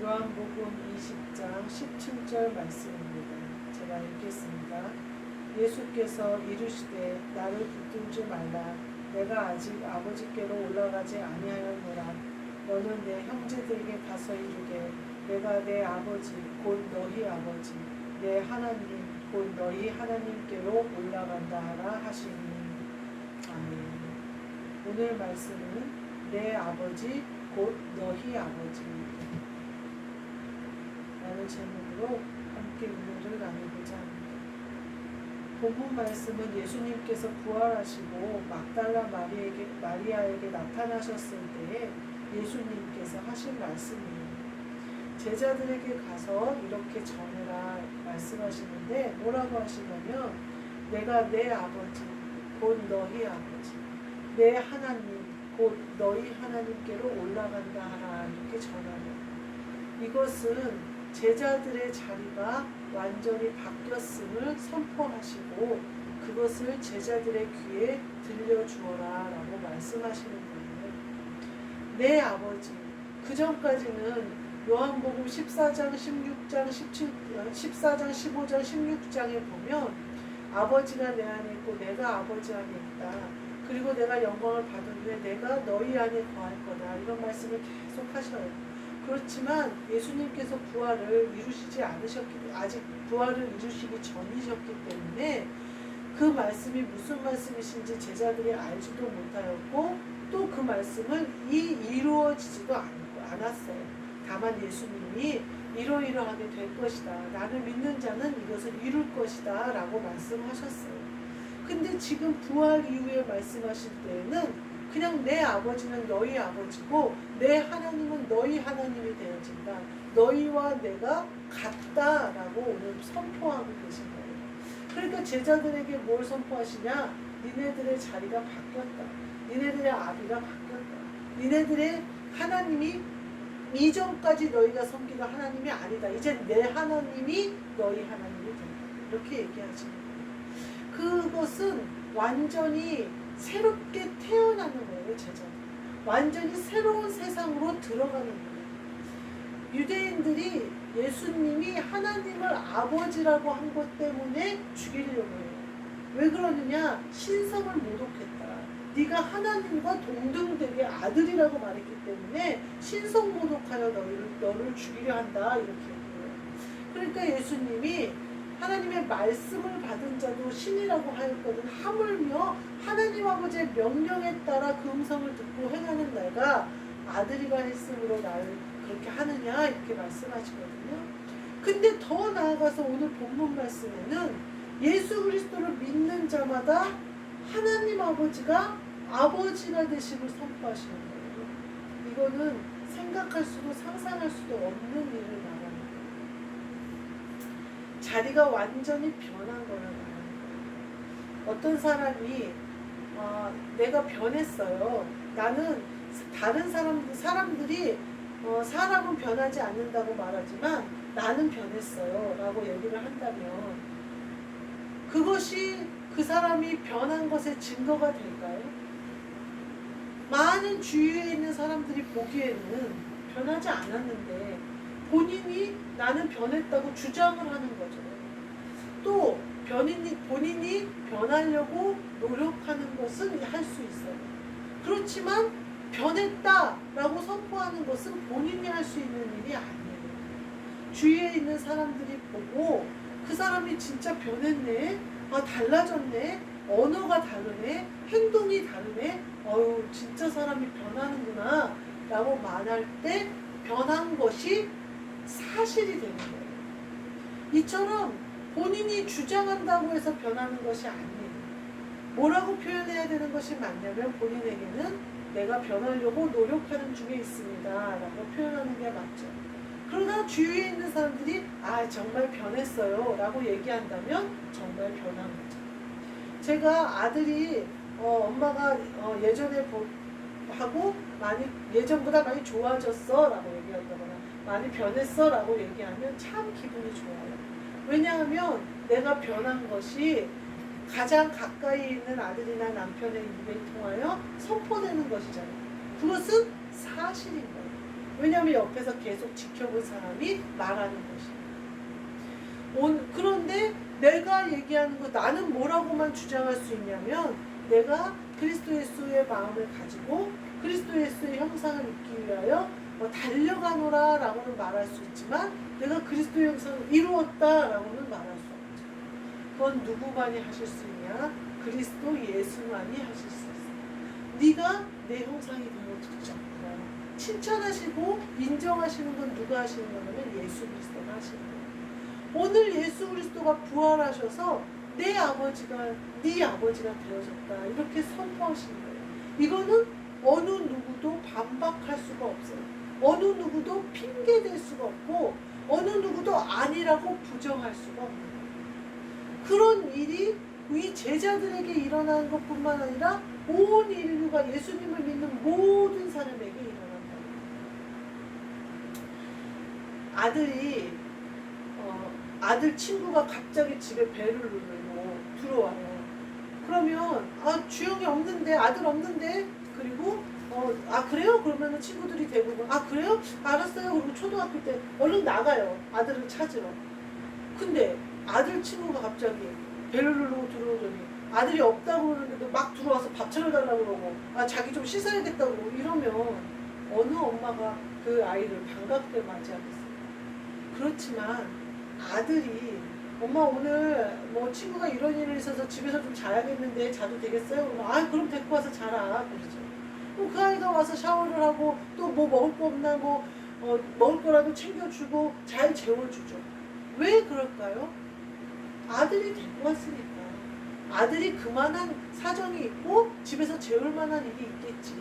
요한복음 20장 17절 말씀입니다. 제가 읽겠습니다. 예수께서 이르시되 나를 붙들지 말라. 내가 아직 아버지께로 올라가지 아니하였노라. 너는 내 형제들에게 가서 이르되 내가 내 아버지 곧 너희 아버지 내 하나님 곧 너희 하나님께로 올라간다 하라 하시니. 아멘. 오늘 말씀은 내 아버지 곧 너희 아버지입니다. 라는 제목으로 함께 은혜를 나누고자 합니다. 본문 말씀은 예수님께서 부활하시고 막달라 마리아에게 나타나셨을 때에 예수님께서 하신 말씀이에요. 제자들에게 가서 이렇게 전해라 말씀하시는데 뭐라고 하시냐면 내가 내 아버지 곧 너희 아버지 내 하나님 곧 너희 하나님께로 올라간다 하라 이렇게 전하래요. 이것은 제자들의 자리가 완전히 바뀌었음을 선포하시고 그것을 제자들의 귀에 들려주어라 라고 말씀하시는 거예요. 내 아버지, 그 전까지는 요한복음 14장, 16장, 14장, 15장, 16장에 보면 아버지가 내 안에 있고 내가 아버지 안에 있다. 그리고 내가 영광을 받은 후에 내가 너희 안에 거할 거다. 이런 말씀을 계속 하셔요. 그렇지만 예수님께서 부활을 이루시지 않으셨기, 아직 부활을 이루시기 전이셨기 때문에 그 말씀이 무슨 말씀이신지 제자들이 알지도 못하였고 또 그 말씀은 이루어지지도 않았어요. 다만 예수님이 이러이러하게 될 것이다. 나를 믿는 자는 이것을 이룰 것이다 라고 말씀하셨어요. 근데 지금 부활 이후에 말씀하실 때에는 그냥 내 아버지는 너희 아버지고 내 하나님은 너희 하나님이 되어진다. 너희와 내가 같다라고 오늘 선포하고 계신 거예요. 그러니까 제자들에게 뭘 선포하시냐? 니네들의 자리가 바뀌었다. 니네들의 아비가 바뀌었다. 니네들의 하나님이 이전까지 너희가 섬기던 하나님이 아니다. 이제 내 하나님이 너희 하나님이 된다. 이렇게 얘기하시는 거예요. 그것은 완전히 새롭게 태어나는 거예요. 제자들. 완전히 새로운 세상으로 들어가는 거예요. 유대인들이 예수님이 하나님을 아버지라고 한 것 때문에 죽이려고 해요. 왜 그러느냐? 신성을 모독했다. 네가 하나님과 동등되게 아들이라고 말했기 때문에 신성 모독하여 너를 죽이려 한다. 이렇게 얘기해요. 그러니까 예수님이 하나님의 말씀을 받은 자도 신이라고 하였거든. 하물며 하나님 아버지의 명령에 따라 그 음성을 듣고 행하는 내가 아들이가 했으므로 나를 그렇게 하느냐 이렇게 말씀하시거든요. 근데 더 나아가서 오늘 본문 말씀에는 예수 그리스도를 믿는 자마다 하나님 아버지가 아버지가 되심을 선포하시는 거예요. 이거는 생각할 수도 상상할 수도 없는 일을 말합니다. 자리가 완전히 변한 거라고 하는 거예요. 어떤 사람이 내가 변했어요. 나는 다른 사람들이 사람은 변하지 않는다고 말하지만 나는 변했어요 라고 얘기를 한다면 그것이 그 사람이 변한 것의 증거가 될까요? 많은 주위에 있는 사람들이 보기에는 변하지 않았는데 본인이 나는 변했다고 주장을 하는 거죠. 또 본인이 변하려고 노력하는 것은 할 수 있어요. 그렇지만 변했다라고 선포하는 것은 본인이 할 수 있는 일이 아니에요. 주위에 있는 사람들이 보고 그 사람이 진짜 변했네, 달라졌네, 언어가 다르네, 행동이 다르네, 진짜 사람이 변하는구나 라고 말할 때 변한 것이 사실이 되는 거예요. 이처럼 본인이 주장한다고 해서 변하는 것이 아니에요. 뭐라고 표현해야 되는 것이 맞냐면 본인에게는 내가 변하려고 노력하는 중에 있습니다 라고 표현하는 게 맞죠. 그러나 주위에 있는 사람들이 정말 변했어요 라고 얘기한다면 정말 변한 거죠. 제가 아들이 엄마가 예전에 하고 예전보다 많이 좋아졌어 라고 얘기한다거나 많이 변했어 라고 얘기하면 참 기분이 좋아요. 왜냐하면 내가 변한 것이 가장 가까이 있는 아들이나 남편의 입에 통하여 선포되는 것이잖아요. 그것은 사실인 거예요. 왜냐하면 옆에서 계속 지켜본 사람이 말하는 것이에요. 그런데 내가 얘기하는 거 나는 뭐라고만 주장할 수 있냐면 내가 그리스도 예수의 마음을 가지고 그리스도 예수의 형상을 입기 위하여 달려가노라 라고는 말할 수 있지만 내가 그리스도의 형상을 이루었다 라고는 말할 수 없죠. 그건 누구만이 하실 수 있냐? 그리스도 예수만이 하실 수 있어요. 네가 내 형상이 되어 듣지 않구나. 칭찬하시고 인정하시는 건 누가 하시는 거냐면 예수 그리스도가 하시는 거예요. 오늘 예수 그리스도가 부활하셔서 내 아버지가 네 아버지가 되어졌다 이렇게 선포하시는 거예요. 이거는 어느 누구도 반박할 수가 없어요. 어느 누구도 핑계댈 수가 없고 어느 누구도 아니라고 부정할 수가 없는 거예요. 그런 일이 이 제자들에게 일어나는 것뿐만 아니라 온 인류가 예수님을 믿는 모든 사람에게 일어난다. 아들 친구가 갑자기 집에 벨을 누르고 들어와요. 그러면 주영이 없는데 아들 없는데 그리고 그래요? 그러면 친구들이 대부분 그래요? 알았어요. 그리고 초등학교 때 얼른 나가요. 아들을 찾으러. 근데 아들 친구가 갑자기 벨을 누르고 들어오더니 아들이 없다고 그러는데도 막 들어와서 밥 차려달라고 그러고 자기 좀 씻어야겠다고 그러고 이러면 어느 엄마가 그 아이를 반갑게 맞이하겠어요. 그렇지만 아들이 엄마 오늘 친구가 이런 일이 있어서 집에서 좀 자야겠는데 자도 되겠어요? 그럼 데리고 와서 자라 그러죠. 그럼 그 아이가 와서 샤워를 하고 또 뭐 먹을 거 없나 먹을 거라도 챙겨주고 잘 재워주죠. 왜 그럴까요? 아들이 데리고 왔으니까. 아들이 그만한 사정이 있고 집에서 재울 만한 일이 있겠지.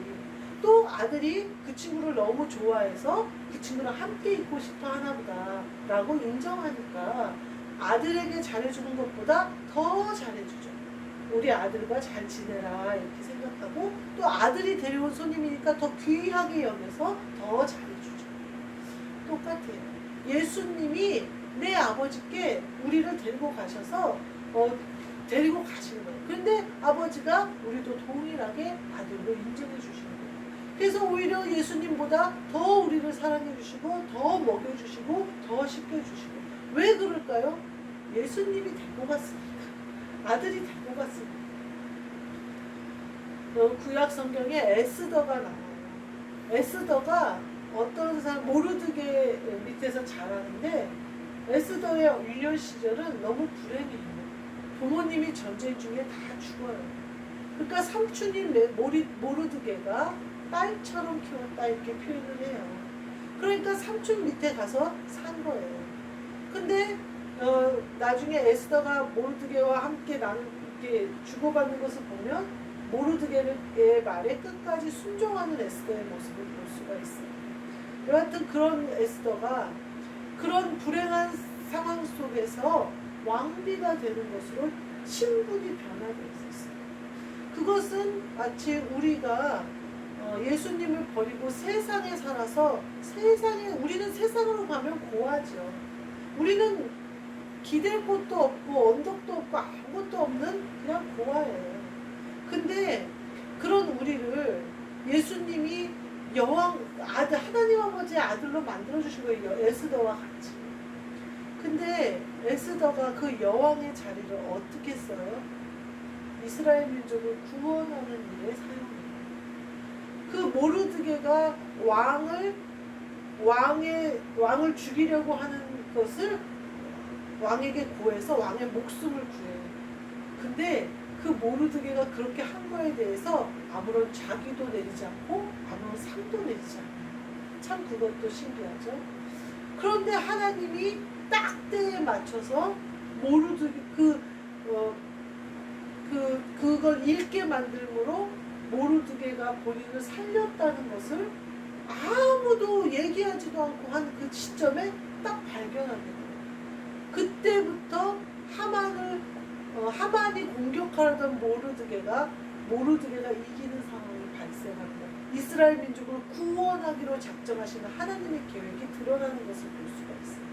또 아들이 그 친구를 너무 좋아해서 그 친구랑 함께 있고 싶어 하나보다 라고 인정하니까 아들에게 잘해주는 것보다 더 잘해주죠. 우리 아들과 잘 지내라 이렇게 생각하고 또 아들이 데려온 손님이니까 더 귀하게 여겨서 더 잘해주죠. 똑같아요. 예수님이 내 아버지께 우리를 데리고 가셔서 데리고 가시는 거예요. 그런데 아버지가 우리도 동일하게 아들로 인정해 주시는 거예요. 그래서 오히려 예수님보다 더 우리를 사랑해 주시고 더 먹여 주시고 더 씻겨 주시고. 왜 그럴까요? 예수님이 데리고 갔으니까. 아들이 데리고 갔으니까. 구약 성경에 에스더가 나와요. 에스더가 어떤 사람 모르드게 밑에서 자라는데 에스더의 유년 시절은 너무 불행해요. 부모님이 전쟁 중에 다 죽어요. 그러니까 삼촌인 모르드게가 딸처럼 키웠다 이렇게 표현을 해요. 그러니까 삼촌 밑에 가서 산 거예요. 근데 나중에 에스더가 모르드게와 함께 이렇게 주고받는 것을 보면 모르드게의 말에 끝까지 순종하는 에스더의 모습을 볼 수가 있어요. 여하튼 그런 에스더가 그런 불행한 상황 속에서 왕비가 되는 것으로 신분이 변화되어 있었어요. 그것은 마치 우리가 예수님을 버리고 세상에 살아서 우리는 세상으로 가면 고하죠. 우리는 기댈 곳도 없고 언덕도 없고 아무것도 없는 그냥 고아예요. 근데 그런 우리를 예수님이 하나님 아버지의 아들로 만들어주신 거예요. 에스더와 같이. 근데 에스더가 그 여왕의 자리를 어떻게 써요? 이스라엘 민족을 구원하는 일에 사용해요. 그 모르드게가 왕을 죽이려고 하는 것을 왕에게 구해서 왕의 목숨을 구해요. 근데 그 모르드게가 그렇게 한 거에 대해서 아무런 자기도 내리지 않고 아무런 상도 내리지 않아요. 참 그것도 신기하죠. 그런데 하나님이 딱 때에 맞춰서 그걸 잃게 만들므로 모르드게가 본인을 살렸다는 것을 아무도 얘기하지도 않고 한 그 시점에 딱 발견하게 돼요. 그때부터 하만이 공격하려던 모르드게가 이기는 상황이 발생합니다. 이스라엘 민족을 구원하기로 작정하시는 하나님의 계획이 드러나는 것을 볼 수가 있어요.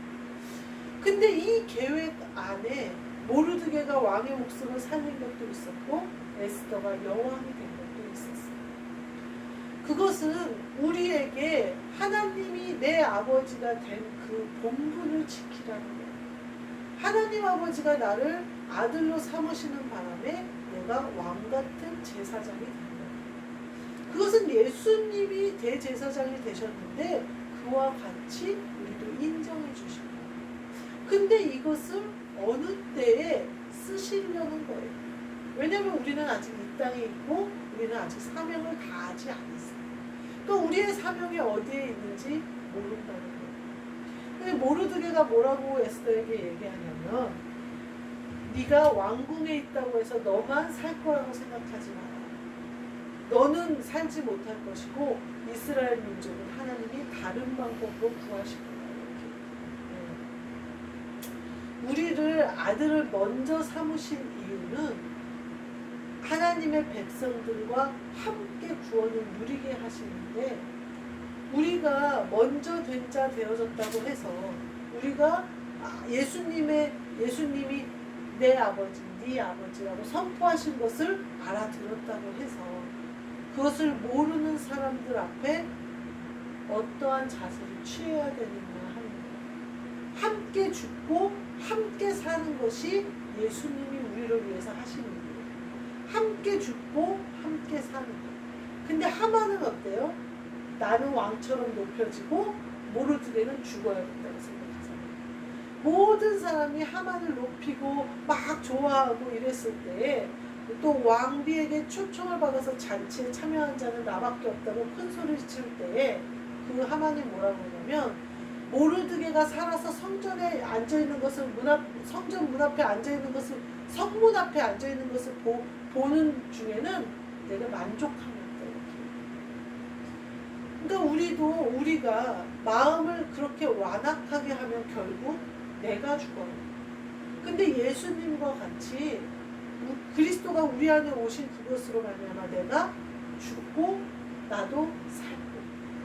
근데 이 계획 안에 모르드게가 왕의 목숨을 살린 것도 있었고 에스더가 여왕이 된 것도 있었어요. 그것은 우리에게 하나님이 내 아버지가 된 그 본분을 지키라는 거예요. 하나님 아버지가 나를 아들로 삼으시는 바람에 내가 왕같은 제사장이 된 거예요. 그것은 예수님이 대제사장이 되셨는데 그와 같이 우리도 인정해 주신 거예요. 근데 이것을 어느 때에 쓰시려는 거예요. 왜냐하면 우리는 아직 이 땅에 있고 우리는 아직 사명을 다하지 않았어요. 또 우리의 사명이 어디에 있는지 모른다는 거예요. 근데 모르드게가 뭐라고 에스더에게 얘기하냐면 네가 왕궁에 있다고 해서 너만 살 거라고 생각하지 마라. 너는 살지 못할 것이고 이스라엘 민족은 하나님이 다른 방법으로 구하실 거야. 우리를 아들을 먼저 삼으신 이유는 하나님의 백성들과 함께 구원을 누리게 하시는데 우리가 먼저 된 자 되어졌다고 해서 우리가 예수님이 내 아버지, 네 아버지라고 선포하신 것을 알아들었다고 해서 그것을 모르는 사람들 앞에 어떠한 자세를 취해야 되느냐 하는 거예요. 함께 죽고 함께 사는 것이 예수님이 우리를 위해서 하시는 거예요. 함께 죽고 함께 사는 거예요. 근데 하만은 어때요? 나는 왕처럼 높여지고 모르드게는 죽어야 된다고 생각하잖아요. 모든 사람이 하만을 높이고 막 좋아하고 이랬을 때 또 왕비에게 초청을 받아서 잔치에 참여한 자는 나밖에 없다고 큰 소리를 칠 때에 그 하만이 뭐라고 하냐면 모르드게가 살아서 성전에 앉아있는 것을 성전 문 앞에 앉아있는 것을 성문 앞에 앉아있는 것을 보는 중에는 내가 만족합니다. 그러니까 우리가 마음을 그렇게 완악하게 하면 결국 내가 죽어요. 근데 예수님과 같이 그리스도가 우리 안에 오신 그것으로 말미암아 내가 죽고 나도 살고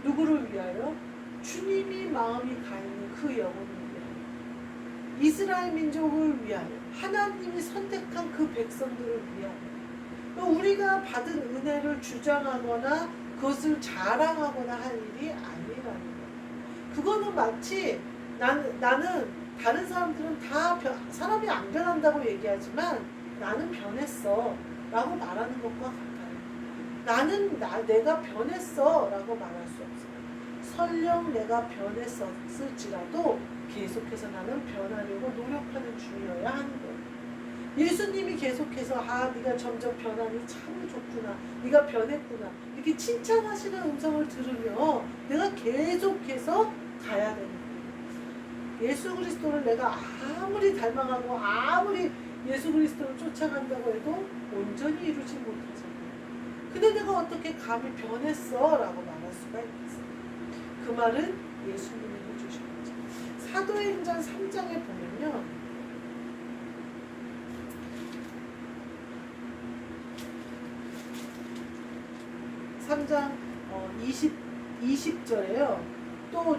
누구를 위하여? 주님이 마음이 가 있는 그 영혼을 위하여 이스라엘 민족을 위하여 하나님이 선택한 그 백성들을 위하여 우리가 받은 은혜를 주장하거나 그것을 자랑하거나 할 일이 아니라는 거예요. 그거는 마치 나는 다른 사람들은 다 사람이 안 변한다고 얘기하지만 나는 변했어 라고 말하는 것과 같아요. 내가 변했어 라고 말할 수 없어요. 설령 내가 변했었을지라도 계속해서 나는 변하려고 노력하는 중이어야 하는 거예요. 예수님이 계속해서 네가 점점 변하니 참 좋구나, 네가 변했구나 이렇게 칭찬하시는 음성을 들으며 내가 계속해서 가야 되는 거예요. 예수 그리스도를 내가 아무리 닮아가고 아무리 예수 그리스도를 쫓아간다고 해도 온전히 이루지 못하잖아요. 근데 내가 어떻게 감히 변했어 라고 말할 수가 있겠어요. 그 말은 예수님이 해주신 거죠. 사도행전 3장에 보면요, (3장 20절에요. 또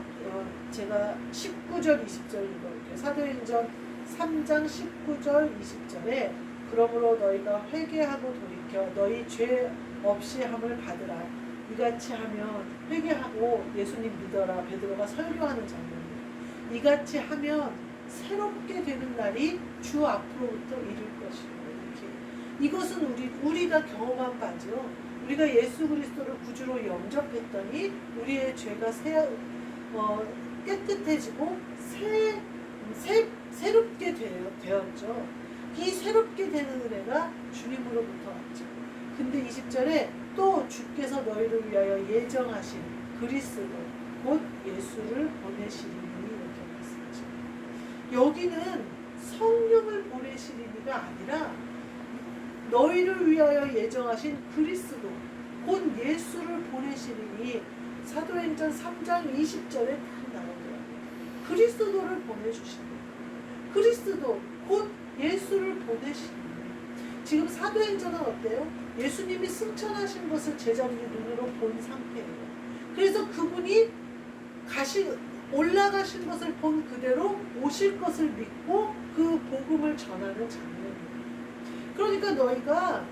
제가 19절 20절 읽어볼게요. 사도행전 3장 19절 20절에 그러므로 너희가 회개하고 돌이켜 너희 죄 없이 함을 받으라. 이같이 하면 회개하고 예수님 믿어라. 베드로가 설교하는 장면이에요. 이같이 하면 새롭게 되는 날이 주 앞으로부터 이를 것이고 이렇게. 이것은 우리가 경험한 바죠. 우리가 예수 그리스도를 구주로 영접했더니 우리의 죄가 깨끗해지고 새롭게 되었죠. 이 새롭게 되는 은혜가 주님으로부터 왔죠. 근데 20절에 또 주께서 너희를 위하여 예정하신 그리스도 곧 예수를 보내시리니 이렇게 말씀하십니다. 여기는 성령을 보내시리니가 아니라 너희를 위하여 예정하신 그리스도 곧 예수를 보내시리니 사도행전 3장 20절에 딱 나오더라고요. 그리스도를 보내주시는 거예요. 그리스도 곧 예수를 보내시는 거예요. 지금 사도행전은 어때요? 예수님이 승천하신 것을 제자들이 눈으로 본 상태예요. 그래서 그분이 올라가신 것을 본 그대로 오실 것을 믿고 그 복음을 전하는 장면이에요. 그러니까 너희가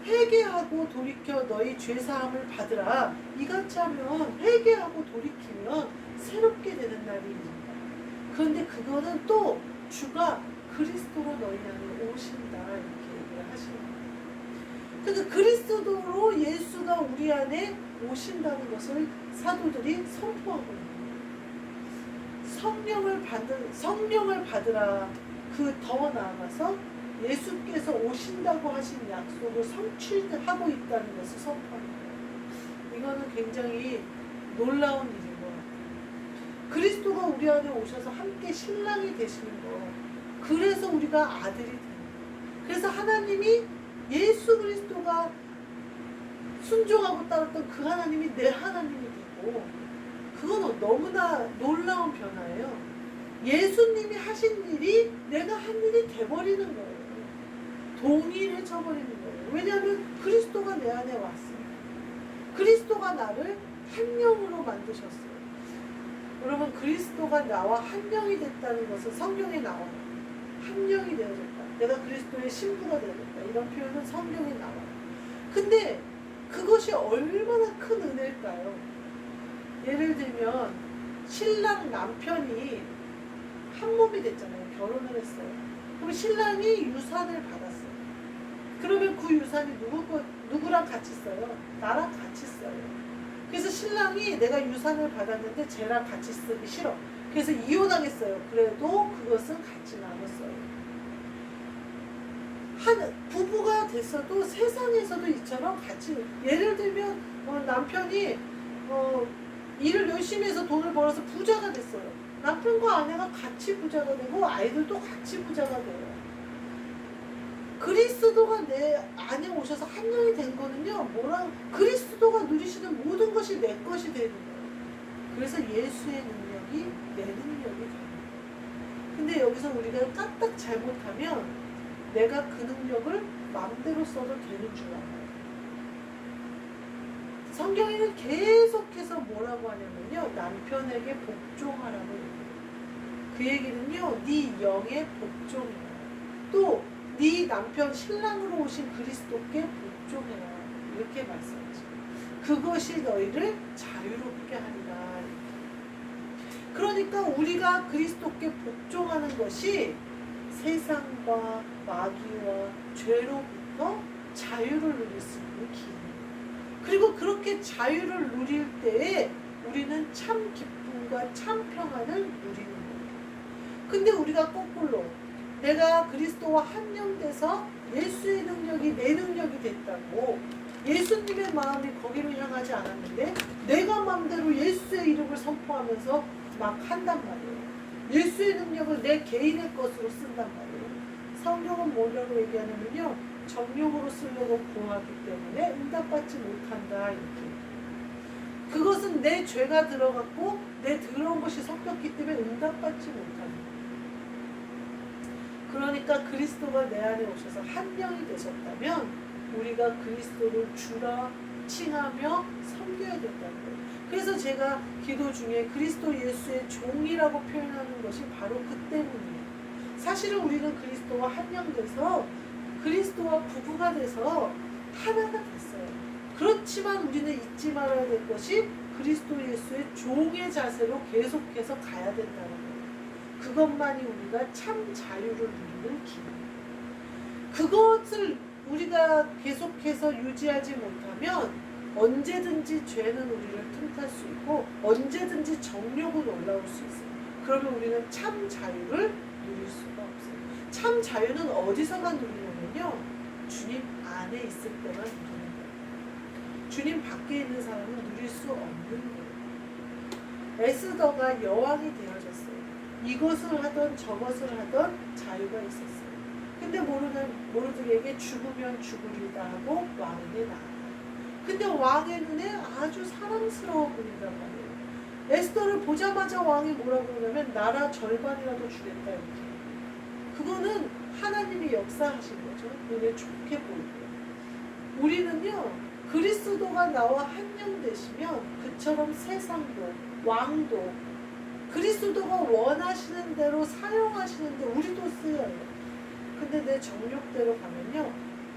회개하고 돌이켜 너희 죄사함을 받으라. 이같이 하면 회개하고 돌이키면 새롭게 되는 날이 있습니다. 그런데 그거는 또 주가 그리스도로 너희 안에 오신다 이렇게 얘기를 하시는 거예요. 그래서 그리스도로 예수가 우리 안에 오신다는 것을 사도들이 선포하고 있는 거예요. 성령을 받으라. 그 더 나아가서 예수께서 오신다고 하신 약속을 성취하고 있다는 것을 선포하는 거예요. 이거는 굉장히 놀라운 일인 것 같아요. 그리스도가 우리 안에 오셔서 함께 신랑이 되시는 거. 그래서 우리가 아들이 되는 거예요. 그래서 하나님이 예수 그리스도가 순종하고 따랐던 그 하나님이 내 하나님이 되고, 그건 너무나 놀라운 변화예요. 예수님이 하신 일이 내가 한 일이 돼버리는 거예요. 동일해져 버리는 거예요. 왜냐하면 그리스도가 내 안에 왔습니다. 그리스도가 나를 한 영으로 만드셨어요. 여러분, 그리스도가 나와 한 영이 됐다는 것은 성경에 나와요. 한 영이 되어졌다. 내가 그리스도의 신부가 되어졌다. 이런 표현은 성경에 나와요. 근데 그것이 얼마나 큰 은혜일까요? 예를 들면 신랑 남편이 한 몸이 됐잖아요. 결혼을 했어요. 그럼 신랑이 유산을 받았어요. 그러면 그 유산이 누구랑 같이 써요? 나랑 같이 써요. 그래서 신랑이 내가 유산을 받았는데 쟤랑 같이 쓰기 싫어. 그래서 이혼하겠어요. 그래도 그것은 같이 나눴어요. 한 부부가 됐어도 세상에서도 이처럼 같이, 예를 들면 남편이 일을 열심히 해서 돈을 벌어서 부자가 됐어요. 남편과 아내가 같이 부자가 되고 아이들도 같이 부자가 돼요. 그리스도가 내 안에 오셔서 한 영이 된 거는요, 그리스도가 누리시는 모든 것이 내 것이 되는 거예요. 그래서 예수의 능력이 내 능력이 되는 거예요. 근데 여기서 우리가 까딱 잘못하면 내가 그 능력을 마음대로 써도 되는 줄 알아요. 성경에는 계속해서 뭐라고 하냐면요, 남편에게 복종하라고 해요. 그 얘기는요, 네 영에 복종해라. 또 네 남편 신랑으로 오신 그리스도께 복종해라. 이렇게 말씀하죠. 그것이 너희를 자유롭게 하리라. 그러니까 우리가 그리스도께 복종하는 것이 세상과 마귀와 죄로부터 자유를 누릴 수 있는 기회입니다. 그리고 그렇게 자유를 누릴 때에 우리는 참 기쁨과 참 평안을 누리는 거예요. 근데 우리가 거꾸로 내가 그리스도와 한영돼서 예수의 능력이 내 능력이 됐다고, 예수님의 마음이 거기로 향하지 않았는데 내가 마음대로 예수의 이름을 선포하면서 막 한단 말이에요. 예수의 능력을 내 개인의 것으로 쓴단 말이에요. 성경은 뭐라고 얘기하냐면요, 정욕으로 쓰려고 구하기 때문에 응답받지 못한다 이렇게. 그것은 내 죄가 들어갔고 내 더러운 것이 섞였기 때문에 응답받지 못한다. 그러니까 그리스도가 내 안에 오셔서 한 영이 되셨다면 우리가 그리스도를 주라 칭하며 섬겨야 된다는 거예요. 그래서 제가 기도 중에 그리스도 예수의 종이라고 표현하는 것이 바로 그 때문이에요. 사실은 우리는 그리스도와 한 영 돼서 그리스도와 부부가 돼서 하나가 됐어요. 그렇지만 우리는 잊지 말아야 될 것이 그리스도 예수의 종의 자세로 계속해서 가야 된다는 거예요. 그것만이 우리가 참 자유를 누리는 기회입니다. 그것을 우리가 계속해서 유지하지 못하면 언제든지 죄는 우리를 틈탈 수 있고 언제든지 정욕은 올라올 수 있어요. 그러면 우리는 참 자유를 누릴 수가 없어요. 참 자유는 어디서만 누리냐면요, 주님 안에 있을 때만 누리는 거예요. 주님 밖에 있는 사람은 누릴 수 없는 거예요. 에스더가 여왕이 되어졌어요. 이것을 하던 저것을 하던 자유가 있었어요. 근데 모르드에게 죽으면 죽으리다 하고 왕에게 나아가요. 근데 왕의 눈에 아주 사랑스러워 보인단 말이에요. 에스더를 보자마자 왕이 뭐라고 그러냐면 나라 절반이라도 주겠다 이렇게. 그거는 하나님이 역사하신 거죠. 눈에 좋게 보이고요. 우리는요, 그리스도가 나와 한영 되시면 그처럼 세상도 왕도 그리스도가 원하시는 대로 사용하시는데 우리도 쓰여요. 근데 내 정욕대로 가면요,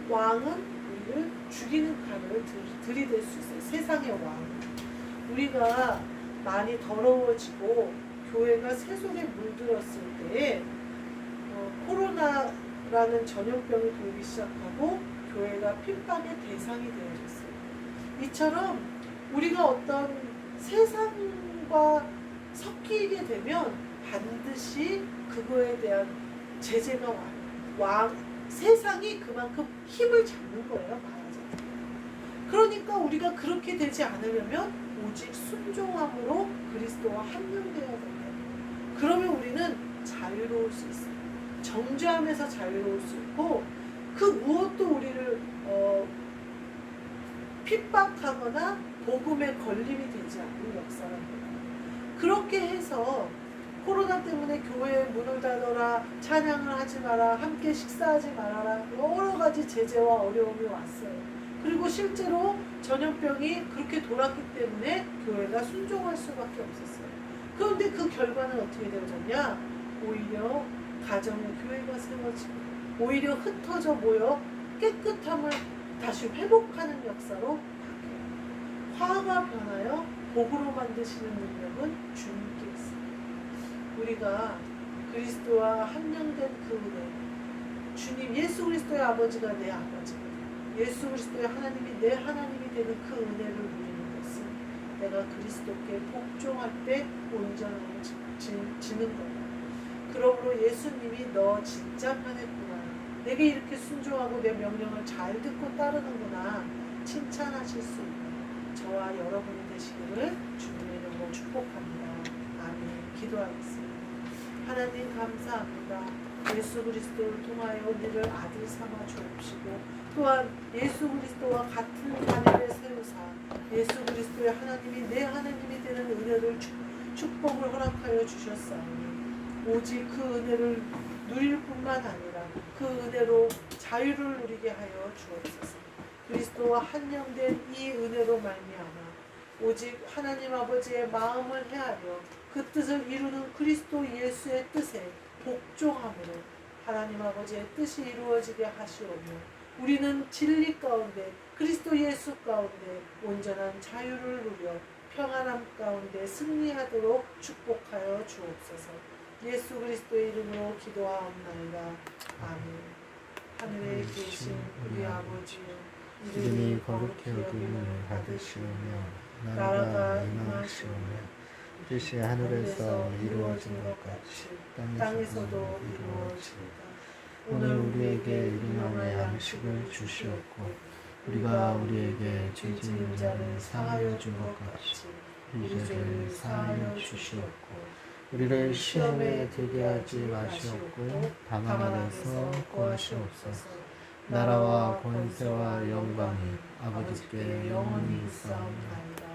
왕은 우리를 죽이는 칼을 들이댈 수 있어요. 세상의 왕. 우리가 많이 더러워지고 교회가 세속에 물들었을 때에 코로나라는 전염병이 돌기 시작하고 교회가 핍박의 대상이 되어졌어요. 이처럼 우리가 어떤 세상과 섞이게 되면 반드시 그거에 대한 제재가 와요. 세상이 그만큼 힘을 잡는 거예요. 말하자면. 그러니까 우리가 그렇게 되지 않으려면 오직 순종함으로 그리스도와 합령되어야 된다. 그러면 우리는 자유로울 수 있어요. 정죄함에서 자유로울 수 있고 그 무엇도 우리를 핍박하거나 복음에 걸림이 되지 않는 역사랍니다. 그렇게 해서 코로나 때문에 교회에 문을 닫아라, 찬양을 하지 마라, 함께 식사하지 말아라, 여러 가지 제재와 어려움이 왔어요. 그리고 실제로 전염병이 그렇게 돌았기 때문에 교회가 순종할 수밖에 없었어요. 그런데 그 결과는 어떻게 되어졌냐? 오히려 가정의 교회가 세워지고 오히려 흩어져 모여 깨끗함을 다시 회복하는 역사로 바뀌어요. 화가 변하여 복으로 만드시는 능력은 주님께 있습니다. 우리가 그리스도와 합령된 그 은혜, 주님 예수 그리스도의 아버지가 내 아버지거든. 예수 그리스도의 하나님이 내 하나님이 되는 그 은혜를 누리는 것은 내가 그리스도께 복종할 때 온전함을 지는 거다. 그러므로 예수님이 너 진짜 편했구나. 내게 이렇게 순종하고 내 명령을 잘 듣고 따르는구나. 칭찬하실 수 있는 저와 여러분이 되시기를 주님의 이름으로 축복합니다. 아멘. 기도하겠습니다. 하나님 감사합니다. 예수 그리스도를 통하여 우리를 아들 삼아 주옵시고 또한 예수 그리스도와 같은 자녀를 세우사 예수 그리스도의 하나님이 내 하나님이 되는 은혜를 축복을 허락하여 주셨사오니 오직 그 은혜를 누릴 뿐만 아니라 그 은혜로 자유를 누리게 하여 주옵소서. 그리스도와 한영된 이 은혜로 말미암아 오직 하나님 아버지의 마음을 헤아려 그 뜻을 이루는 그리스도 예수의 뜻에 복종함으로 하나님 아버지의 뜻이 이루어지게 하시오며 우리는 진리 가운데 그리스도 예수 가운데 온전한 자유를 누려 평안함 가운데 승리하도록 축복하여 주옵소서. 예수 그리스도의 이름으로 기도하옵나이다. 아멘. 하늘에 계신 우리 아버지여 이름이 거룩히 여김을 받으시오며 나라가 임하시오며 뜻이 하늘에서 이루어진 것 같이 땅에서도 이루어지이다. 오늘 우리에게 일용할 양식을 주시옵고 우리가 우리에게 죄 지은 자를 사하여 준 것 같이 우리 죄를 사하여 주시옵고 우리를 시험에 들게 하지 마시옵고 다만 악에서 구하시옵소서. 나라와 권세와 영광이 아버지께 영원히 있사옵나이다.